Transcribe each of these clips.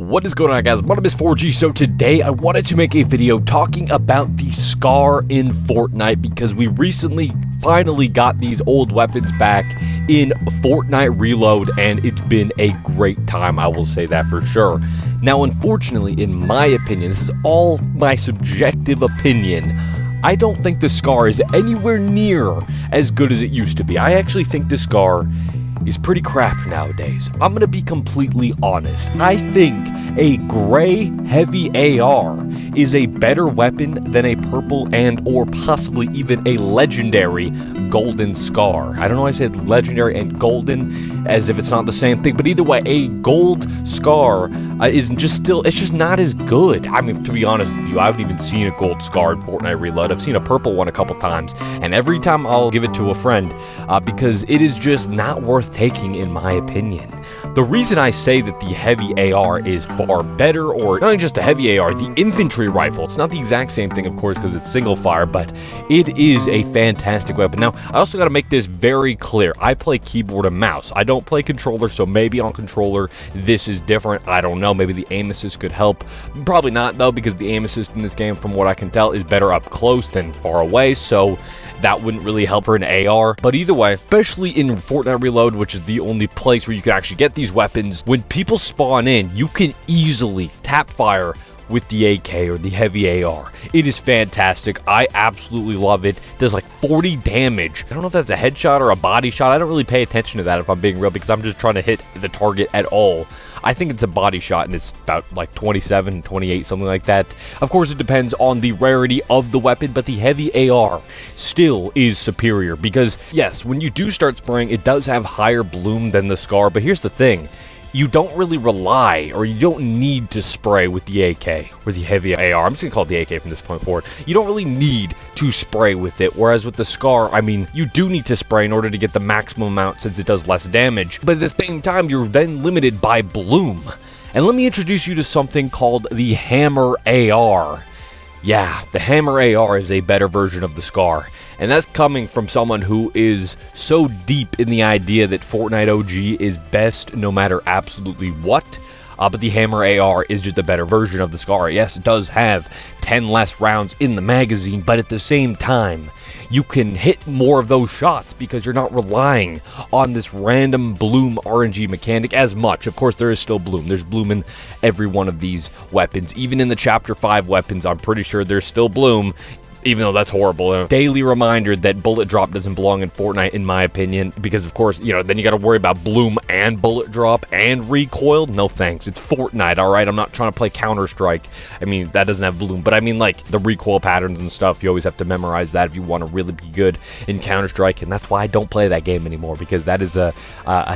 What is going on, guys? My name is 4G. So today I wanted to make a video talking about the SCAR in Fortnite because we recently finally got these old weapons back in Fortnite Reload, and it's been a great time, I will say that for sure. Now, unfortunately, in my opinion, this is all my subjective opinion, I don't think the SCAR is anywhere near as good as it used to be. I actually think the SCAR is pretty crap nowadays. I'm gonna be completely honest. I think a gray heavy AR is a better weapon than a purple and or possibly even a legendary golden SCAR. I don't know why I said legendary and golden as if it's not the same thing, but either way, a gold SCAR it's just not as good. I mean, to be honest with you, I haven't even seen a gold SCAR in Fortnite Reload. I've seen a purple one a couple times, and every time I'll give it to a friend because it is just not worth taking, in my opinion. The reason I say that the heavy AR is far better, or not just a heavy AR, the infantry rifle, it's not the exact same thing, of course, because it's single fire, but it is a fantastic weapon. Now, I also got to make this very clear. I play keyboard and mouse. I don't play controller, so maybe on controller this is different. I don't know. Maybe the aim assist could help. Probably not, though, because the aim assist in this game, from what I can tell, is better up close than far away, so that wouldn't really help for an AR. But either way, especially in Fortnite Reload, which is the only place where you can actually get these weapons, when people spawn in, you can easily tap fire with the AK or the heavy AR. It is fantastic. I absolutely love it. It does like 40 damage. I don't know if that's a headshot or a body shot. I don't really pay attention to that, if I'm being real, because I'm just trying to hit the target at all. I think it's a body shot, and it's about like 27, 28, something like that. Of course, it depends on the rarity of the weapon, but the heavy AR still is superior because, yes, when you do start spraying, it does have higher bloom than the SCAR, but here's the thing. You don't really rely, or you don't need to spray with the AK, or the heavy AR. I'm just going to call it the AK from this point forward. You don't really need to spray with it, whereas with the SCAR, I mean, you do need to spray in order to get the maximum amount since it does less damage, but at the same time, you're then limited by bloom. And let me introduce you to something called the Hammer AR. Yeah, the Hammer AR is a better version of the SCAR, and that's coming from someone who is so deep in the idea that Fortnite OG is best no matter absolutely what. But the Hammer AR is just a better version of the SCAR. Yes, it does have 10 less rounds in the magazine, but at the same time, you can hit more of those shots because you're not relying on this random bloom RNG mechanic as much. Of course, there is still bloom. There's bloom in every one of these weapons. Even in the Chapter 5 weapons, I'm pretty sure there's still bloom, even though that's horrible. A daily reminder that bullet drop doesn't belong in Fortnite, in my opinion, because of course, you know, then you got to worry about bloom and bullet drop and recoil. No thanks. It's Fortnite, all right? I'm not trying to play Counter-Strike. I mean, that doesn't have bloom, but I mean, like, the recoil patterns and stuff, you always have to memorize that if you want to really be good in Counter-Strike, and that's why I don't play that game anymore, because that is a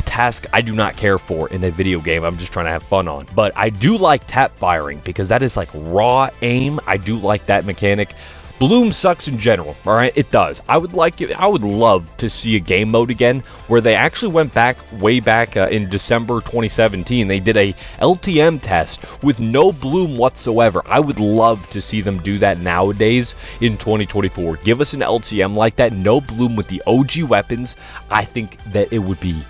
task I do not care for in a video game. I'm just trying to have fun on. But I do like tap firing, because that is like raw aim. I do like that mechanic. Bloom sucks in general, all right? It does. I would love to see a game mode again where they actually went back, way back in December 2017. They did a LTM test with no bloom whatsoever. I would love to see them do that nowadays in 2024. Give us an LTM like that, no bloom with the OG weapons. I think that it would be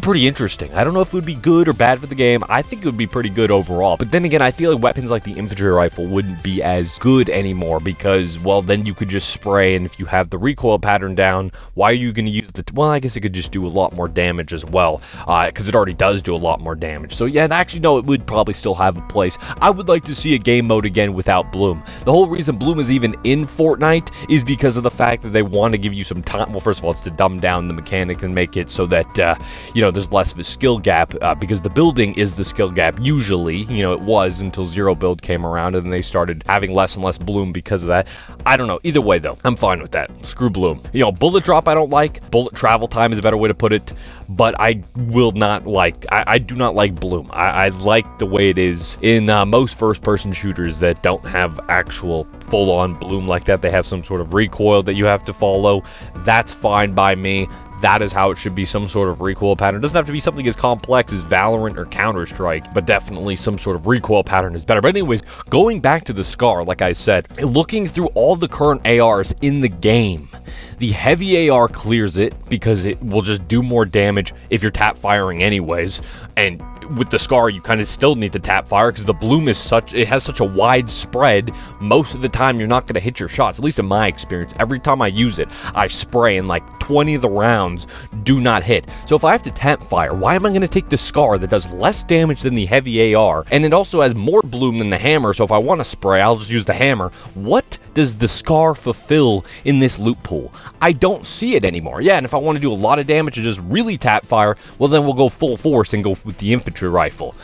pretty interesting. I don't know if it would be good or bad for the game. I think it would be pretty good overall. But then again, I feel like weapons like the infantry rifle wouldn't be as good anymore because, well, then you could just spray, and if you have the recoil pattern down, why are you going to use the... Well, I guess it could just do a lot more damage as well, because it already does do a lot more damage. So yeah, actually, no, it would probably still have a place. I would like to see a game mode again without bloom. The whole reason bloom is even in Fortnite is because of the fact that they want to give you some time. Well, first of all, it's to dumb down the mechanic and make it so that, you know, there's less of a skill gap because the building is the skill gap usually. You know, it was until Zero Build came around and then they started having less and less bloom because of that. I don't know. Either way, though, I'm fine with that. Screw bloom. You know, bullet drop I don't like. Bullet travel time is a better way to put it. But I will not like... I do not like bloom. I like the way it is in most first-person shooters that don't have actual full-on bloom like that. They have some sort of recoil that you have to follow. That's fine by me. That is how it should be, some sort of recoil pattern. It doesn't have to be something as complex as Valorant or Counter-Strike, but definitely some sort of recoil pattern is better. But anyways, going back to the SCAR, like I said, looking through all the current ARs in the game, the heavy AR clears it because it will just do more damage if you're tap firing anyways, and with the SCAR, you kind of still need to tap fire because the bloom is it has such a wide spread. Most of the time, you're not going to hit your shots, at least in my experience. Every time I use it, I spray and like 20 of the rounds do not hit. So if I have to tap fire, why am I going to take the SCAR that does less damage than the heavy AR? And it also has more bloom than the hammer, so if I want to spray, I'll just use the hammer. What does the SCAR fulfill in this loot pool? I don't see it anymore. Yeah, and if I want to do a lot of damage and just really tap fire, well then we'll go full force and go with the infantry rifle.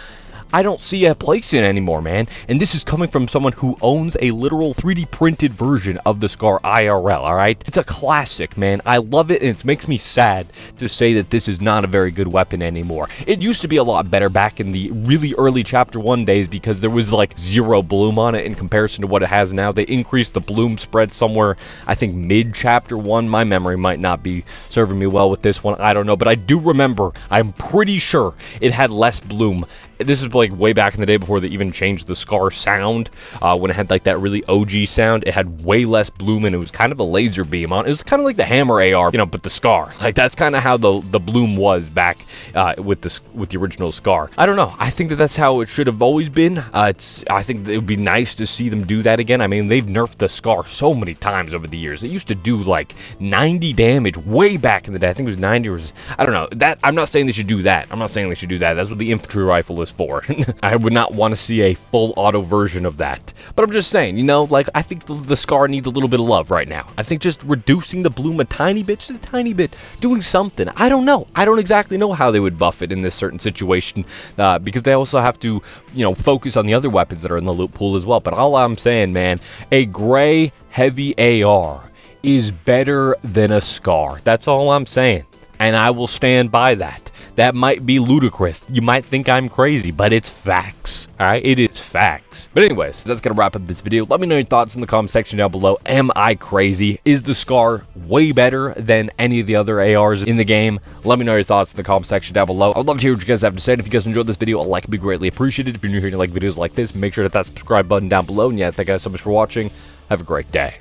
I don't see a place in it anymore, man. And this is coming from someone who owns a literal 3D printed version of the SCAR IRL, alright? It's a classic, man. I love it, and it makes me sad to say that this is not a very good weapon anymore. It used to be a lot better back in the really early Chapter 1 days because there was like 0 bloom on it in comparison to what it has now. They increased the bloom spread somewhere, I think, mid-Chapter 1. My memory might not be serving me well with this one. I don't know, but I do remember, I'm pretty sure it had less bloom. This is like way back in the day before they even changed the SCAR sound. When it had like that really OG sound, it had way less bloom and it was kind of a laser beam on. It was kind of like the hammer AR, you know, but the SCAR. Like that's kind of how the bloom was back with the original SCAR. I don't know. I think that that's how it should have always been. I think it would be nice to see them do that again. I mean, they've nerfed the SCAR so many times over the years. It used to do like 90 damage way back in the day. I think it was 90 or I don't know. That I'm not saying they should do that. I'm not saying they should do that. That's what the infantry rifle is for. I would not want to see a full auto version of that. But I'm just saying, you know, like I think the SCAR needs a little bit of love right now. I think just reducing the bloom a tiny bit, just a tiny bit, doing something. I don't know. I don't exactly know how they would buff it in this certain situation because they also have to, you know, focus on the other weapons that are in the loot pool as well. But all I'm saying, man, a gray heavy AR is better than a SCAR. That's all I'm saying. And I will stand by that. That might be ludicrous. You might think I'm crazy, but it's facts. Alright? It is facts. But anyways, that's gonna wrap up this video. Let me know your thoughts in the comment section down below. Am I crazy? Is the SCAR way better than any of the other ARs in the game? Let me know your thoughts in the comment section down below. I'd love to hear what you guys have to say. And if you guys enjoyed this video, a like would be greatly appreciated. If you're new here and you like videos like this, make sure to hit that subscribe button down below. And yeah, thank you guys so much for watching. Have a great day.